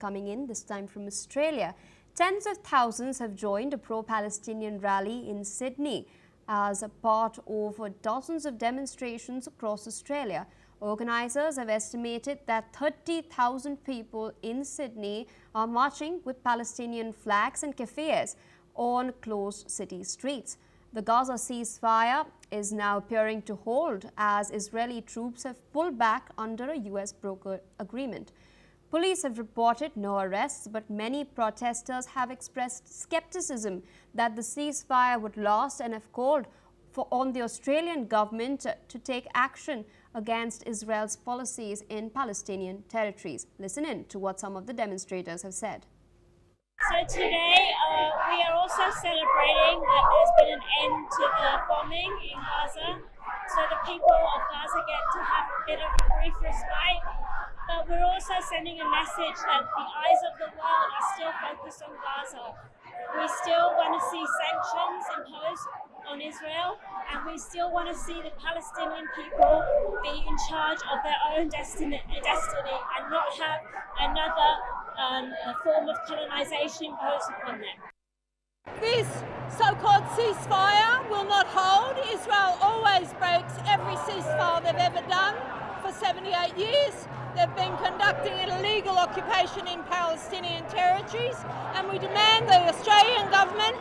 coming in, this time from Australia. Tens of thousands have joined a pro-Palestinian rally in Sydney as a part of dozens of demonstrations across Australia. Organisers have estimated that 30,000 people in Sydney are marching with Palestinian flags and cafes on closed city streets. The Gaza ceasefire is now appearing to hold as Israeli troops have pulled back under a US brokered agreement. Police have reported no arrests, but many protesters have expressed skepticism that the ceasefire would last and have called on the Australian government to take action against Israel's policies in Palestinian territories. Listen in to what some of the demonstrators have said. So today we are also celebrating that there's been an end to the bombing in Gaza, so the people of Gaza get to have a bit of a brief respite, but we're also sending a message that the eyes of the world are still focused on Gaza. We still want to see sanctions imposed on Israel, and we still want to see the Palestinian people be in charge of their own destiny and not have another form of colonization imposed upon them. This so-called ceasefire will not hold. Israel always breaks every ceasefire they've ever done. For 78 years, they've been conducting an illegal occupation in Palestinian territories, and we demand the Australian government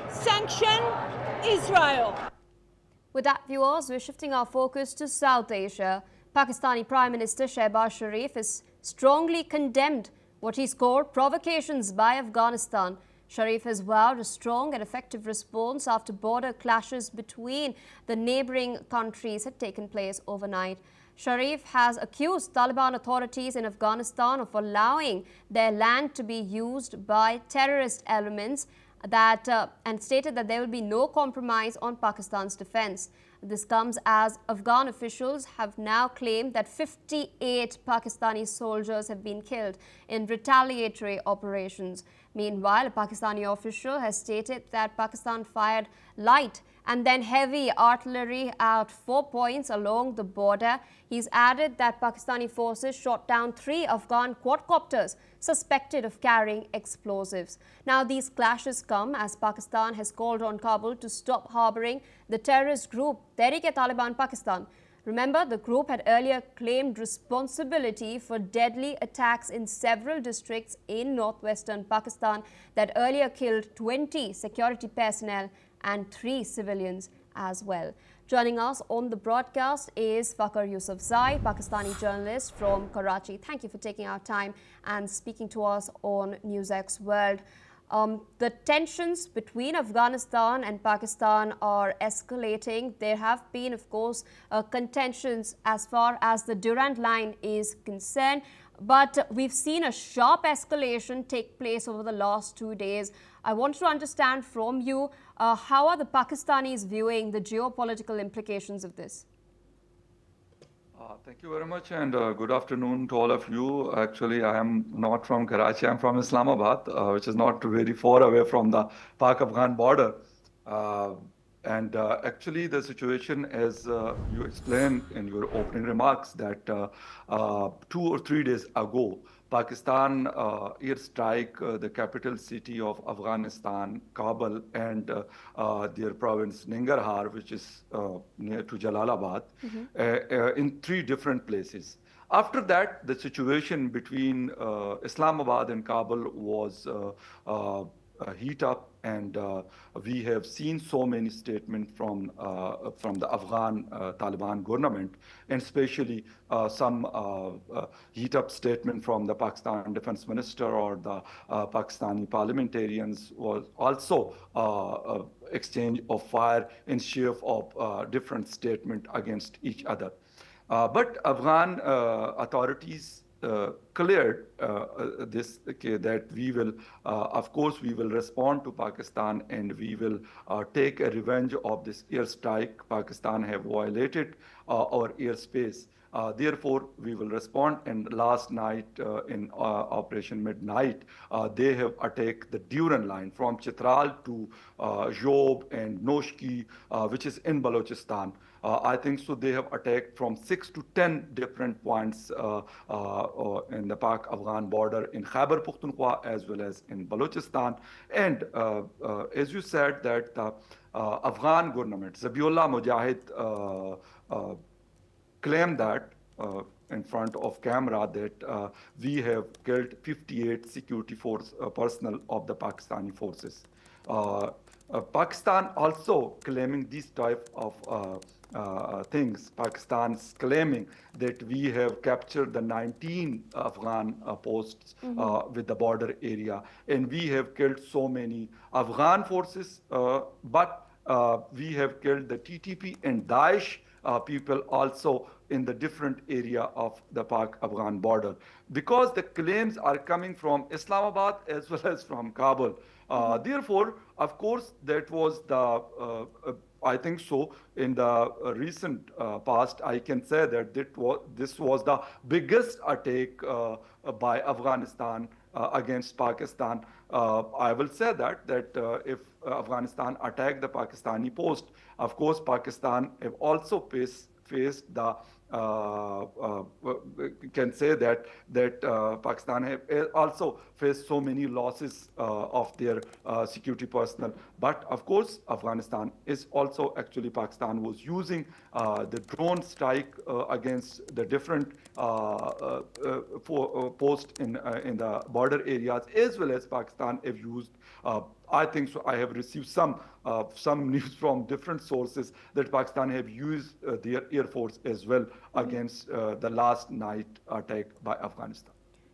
sanction Israel. With that, viewers, we're shifting our focus to South Asia. Pakistani Prime Minister Shehbaz Sharif has strongly condemned what he's called provocations by Afghanistan. Sharif has vowed a strong and effective response after border clashes between the neighbouring countries had taken place overnight. Sharif has accused Taliban authorities in Afghanistan of allowing their land to be used by terrorist elements and stated that there will be no compromise on Pakistan's defence. This comes as Afghan officials have now claimed that 58 Pakistani soldiers have been killed in retaliatory operations. Meanwhile, a Pakistani official has stated that Pakistan fired light and then heavy artillery at 4 points along the border. He's added that Pakistani forces shot down 3 Afghan quadcopters suspected of carrying explosives. Now, these clashes come as Pakistan has called on Kabul to stop harbouring the terrorist group Tehreek-e-Taliban Pakistan. Remember, the group had earlier claimed responsibility for deadly attacks in several districts in northwestern Pakistan that earlier killed 20 security personnel and 3 civilians as well. Joining us on the broadcast is Fakhar Yousafzai, Pakistani journalist from Karachi. Thank you for taking our time and speaking to us on NewsX World. The tensions between Afghanistan and Pakistan are escalating. There have been, of course, contentions as far as the Durand Line is concerned. But we've seen a sharp escalation take place over the last 2 days. I want to understand from you, how are the Pakistanis viewing the geopolitical implications of this? Thank you very much, and good afternoon to all of you. Actually, I am not from Karachi, I'm from Islamabad, which is not very far away from the Pak-Afghan border. Actually, the situation, as you explained in your opening remarks, that 2 or 3 days ago, Pakistan airstrike the capital city of Afghanistan, Kabul, and their province Nangarhar, which is near to Jalalabad, in 3 different places. After that, the situation between Islamabad and Kabul was heat up, and we have seen so many statements from the Afghan Taliban government, and especially some heat up statement from the Pakistan Defense Minister or the Pakistani parliamentarians was also exchange of fire in shape of different statement against each other. But Afghan authorities cleared this, that we will, of course, we will respond to Pakistan, and we will take a revenge of this airstrike. Pakistan have violated our airspace Therefore, we will respond. And last night in Operation Midnight, they have attacked the Duran line from Chitral to Job and Noshki, which is in Balochistan. I think so they have attacked from 6 to 10 different points in the Pak-Afghan border in Khyber Pakhtunkhwa as well as in Balochistan. And as you said that the Afghan government, Zabiullah Mujahid, claimed that in front of camera that we have killed 58 security force personnel of the Pakistani forces. Pakistan also claiming these type of things. Pakistan's claiming that we have captured the 19 Afghan posts with the border area, and we have killed so many Afghan forces, but we have killed the TTP and Daesh people also in the different area of the Pak-Afghan border. Because the claims are coming from Islamabad as well as from Kabul. Therefore, of course, that was the, I think so, in the recent past, I can say that this was the biggest attack by Afghanistan against Pakistan. I will say that if Afghanistan attacked the Pakistani post, of course, Pakistan have also faced the can say that Pakistan have also faced so many losses of their security personnel. But of course, Afghanistan is also actually Pakistan was using the drone strike against the different posts in the border areas, as well as Pakistan have used. I think so. I have received some news from different sources that Pakistan have used their air force as well against the last night attack by Afghanistan.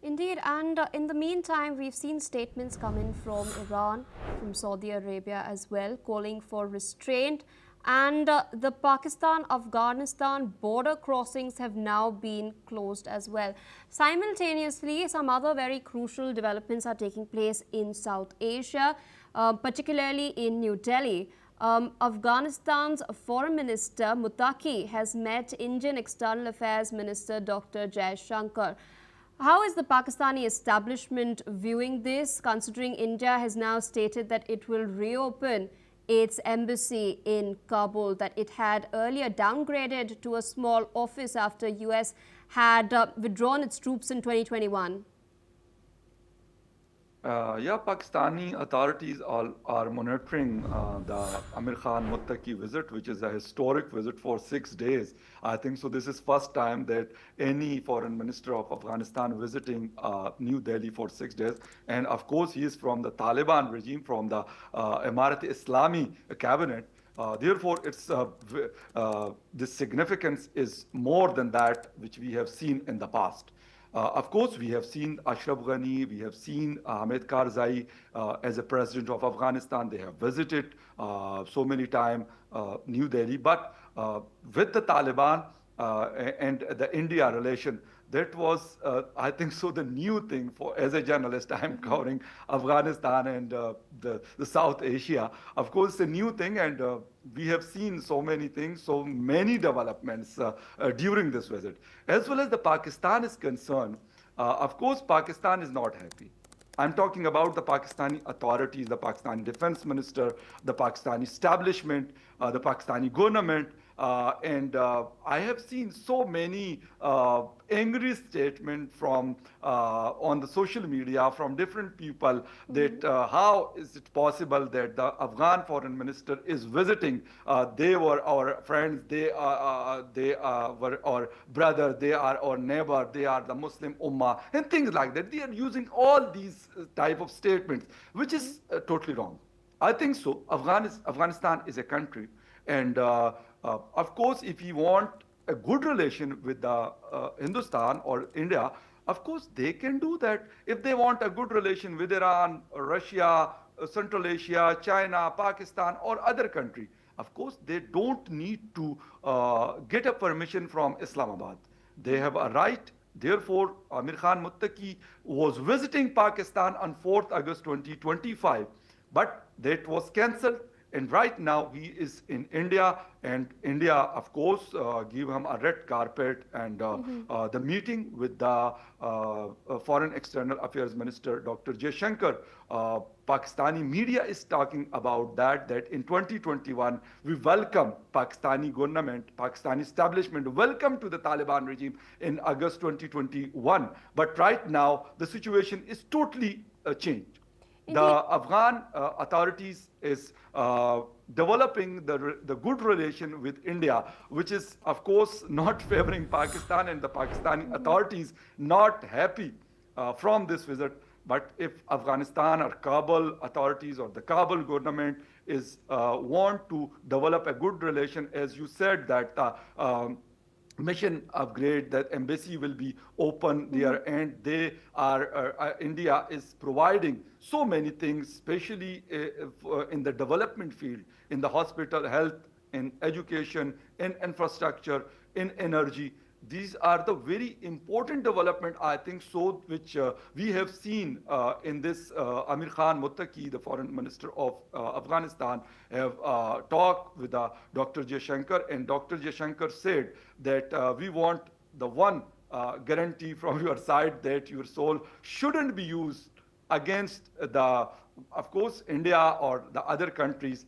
Indeed, and in the meantime, we've seen statements come in from Iran, from Saudi Arabia as well, calling for restraint. And the Pakistan-Afghanistan border crossings have now been closed as well. Simultaneously, some other very crucial developments are taking place in South Asia, particularly in New Delhi. Afghanistan's Foreign Minister Muttaqi has met Indian External Affairs Minister Dr. Jaishankar. How is the Pakistani establishment viewing this, considering India has now stated that it will reopen its embassy in Kabul that it had earlier downgraded to a small office after US had withdrawn its troops in 2021? Yeah, Pakistani authorities are monitoring the Amir Khan Muttaqi visit, which is a historic visit for 6 days. I think so. This is first time that any foreign minister of Afghanistan visiting New Delhi for 6 days. And of course, he is from the Taliban regime, from the Islami cabinet. Therefore, it's the significance is more than that which we have seen in the past. Of course, we have seen Ashraf Ghani, we have seen Hamid Karzai as a president of Afghanistan. They have visited so many times New Delhi. But with the Taliban and the India relation, that was, I think so, the new thing for, as a journalist, I'm covering Afghanistan and the South Asia. Of course, it's a new thing, and we have seen so many things, so many developments during this visit. As well as the Pakistan is concerned, of course, Pakistan is not happy. I'm talking about the Pakistani authorities, the Pakistani defense minister, the Pakistani establishment, the Pakistani government, and I have seen so many angry statements from on the social media from different people that how is it possible that the Afghan foreign minister is visiting? They were our friends, they were our brother, they are our neighbor, they are the Muslim Ummah, and things like that. They are using all these type of statements, which is totally wrong. I think so. Afghanistan is a country, and of course, if you want a good relation with the Hindustan or India, of course they can do that. If they want a good relation with Iran, Russia, Central Asia, China, Pakistan, or other country, of course they don't need to get a permission from Islamabad. They have a right. Therefore, Amir Khan Muttaqi was visiting Pakistan on 4th August 2025, but that was cancelled. And right now he is in India, and India, of course, give him a red carpet. And the meeting with the Foreign External Affairs Minister, Dr. Jaishankar, Pakistani media is talking about that in 2021, we welcome Pakistani government, Pakistani establishment, welcome to the Taliban regime in August 2021. But right now, the situation is totally changed. The Afghan authorities is developing the good relation with India, which is, of course, not favoring Pakistan, and the Pakistani authorities not happy from this visit. But if Afghanistan or Kabul authorities or the Kabul government is want to develop a good relation, as you said, that mission upgrade, that embassy will be open there, and they are India is providing so many things, especially in the development field, in the hospital, health, in education, in infrastructure, in energy. These are the very important development, I think, so which we have seen in this. Amir Khan Muttaqi, the foreign minister of Afghanistan, have talked with Dr. Jaishankar, and Dr. Jaishankar said that we want the one guarantee from your side that your soul shouldn't be used against of course, India or the other countries.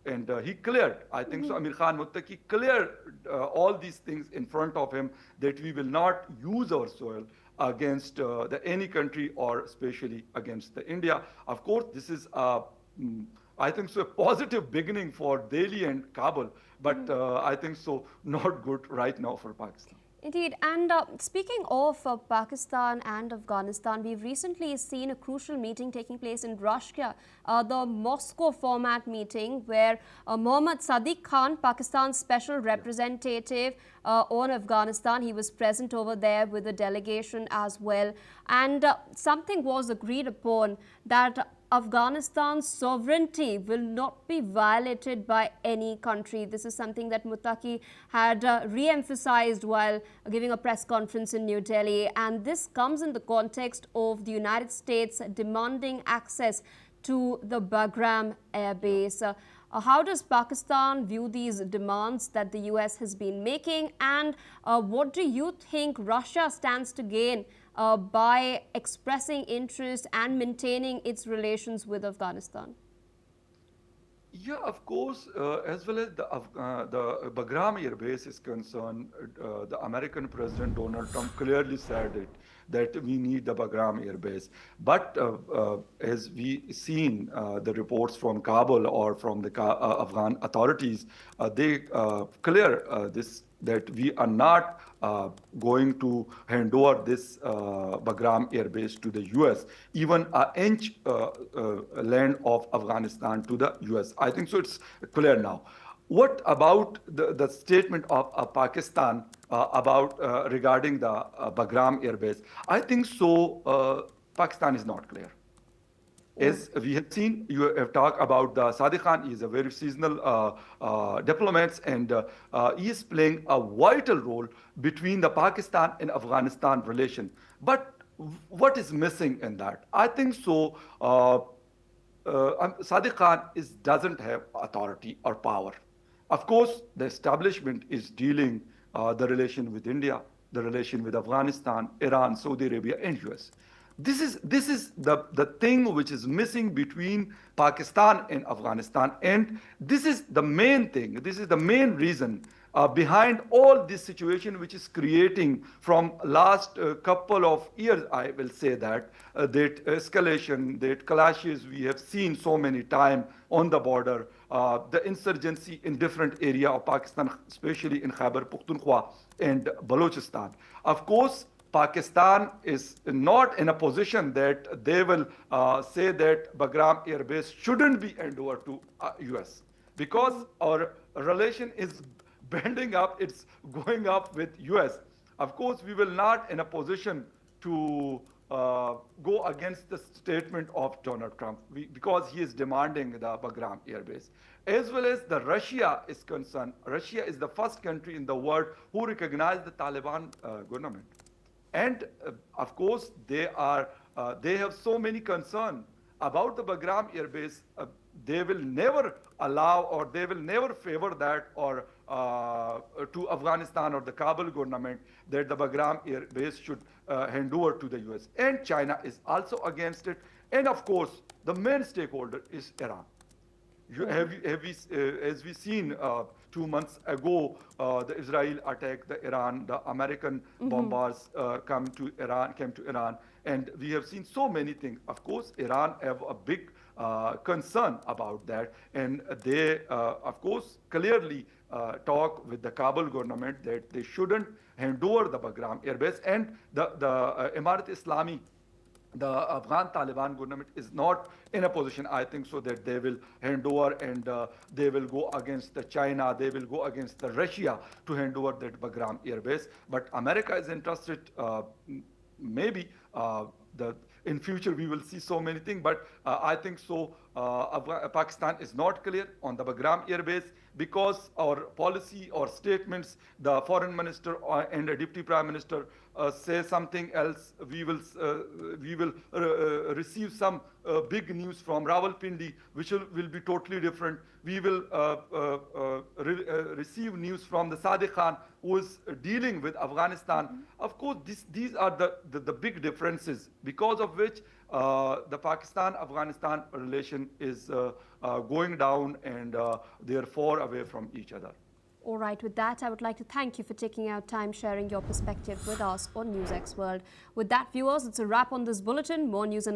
And he cleared, I think so, Amir Khan Muttaqi cleared all these things in front of him, that we will not use our soil against any country, or especially against the India. Of course, this is I think so, a positive beginning for Delhi and Kabul, but I think so, not good right now for Pakistan. Indeed. And speaking of Pakistan and Afghanistan, we've recently seen a crucial meeting taking place in Russia, the Moscow format meeting, where Mohammad Sadiq Khan, Pakistan's special representative on Afghanistan, he was present over there with a delegation as well. And something was agreed upon, that Afghanistan's sovereignty will not be violated by any country. This is something that Muttaqi had re-emphasized while giving a press conference in New Delhi. And this comes in the context of the United States demanding access to the Bagram air base. How does Pakistan view these demands that the US has been making? And what do you think Russia stands to gain by expressing interest and maintaining its relations with Afghanistan? Yeah, of course, as well as the Bagram Air Base is concerned, the American President Donald Trump clearly said it, that we need the Bagram Air Base. But as we seen the reports from Kabul or from the Afghan authorities, they clear this, that we are not going to hand over this Bagram Air Base to the US, even an inch land of Afghanistan to the US. I think so it's clear now. What about the statement of Pakistan about regarding the Bagram Air Base? I think so Pakistan is not clear. As we have seen, you have talked about the Sadiq Khan. He is a very seasonal diplomat, and he is playing a vital role between the Pakistan and Afghanistan relation. But what is missing in that? I think so. Sadiq Khan doesn't have authority or power. Of course, the establishment is dealing the relation with India, the relation with Afghanistan, Iran, Saudi Arabia, and US. This is the thing which is missing between Pakistan and Afghanistan, and this is the main thing. This is the main reason behind all this situation, which is creating from last couple of years. I will say that that escalation, that clashes we have seen so many times on the border, the insurgency in different area of Pakistan, especially in Khyber Pakhtunkhwa and Balochistan. Of course, Pakistan is not in a position that they will say that Bagram Air Base shouldn't be handed over to US, because our relation is bending up, it's going up with US. Of course, we will not in a position to go against the statement of Donald Trump, because he is demanding the Bagram Air Base. As well as the Russia is concerned, Russia is the first country in the world who recognized the Taliban government. And of course, they have so many concerns about the Bagram airbase, they will never allow or they will never favor that or to Afghanistan or the Kabul government that the Bagram airbase should hand over to the US. And China is also against it. And of course, the main stakeholder is Iran. As we seen 2 months ago, the Israel attack the Iran, the American bombers came to Iran, and we have seen so many things. Of course, Iran have a big concern about that, and they, of course, clearly talk with the Kabul government that they shouldn't hand over the Bagram airbase, and the Emirat Islami, the Afghan Taliban government is not in a position, I think, so that they will hand over and they will go against the China, they will go against the Russia to hand over that Bagram airbase. But America is interested, maybe in future we will see so many things, but I think so Pakistan is not clear on the Bagram airbase because our policy or statements, the foreign minister and the deputy prime minister say something else. We will receive some big news from Rawalpindi, which will be totally different. We will receive news from the Sadiq Khan, who is dealing with Afghanistan. Of course, these are the big differences because of which the Pakistan-Afghanistan relation is going down and they are far away from each other. All right, with that, I would like to thank you for taking out time sharing your perspective with us on NewsX World. With that, viewers, it's a wrap on this bulletin. More news and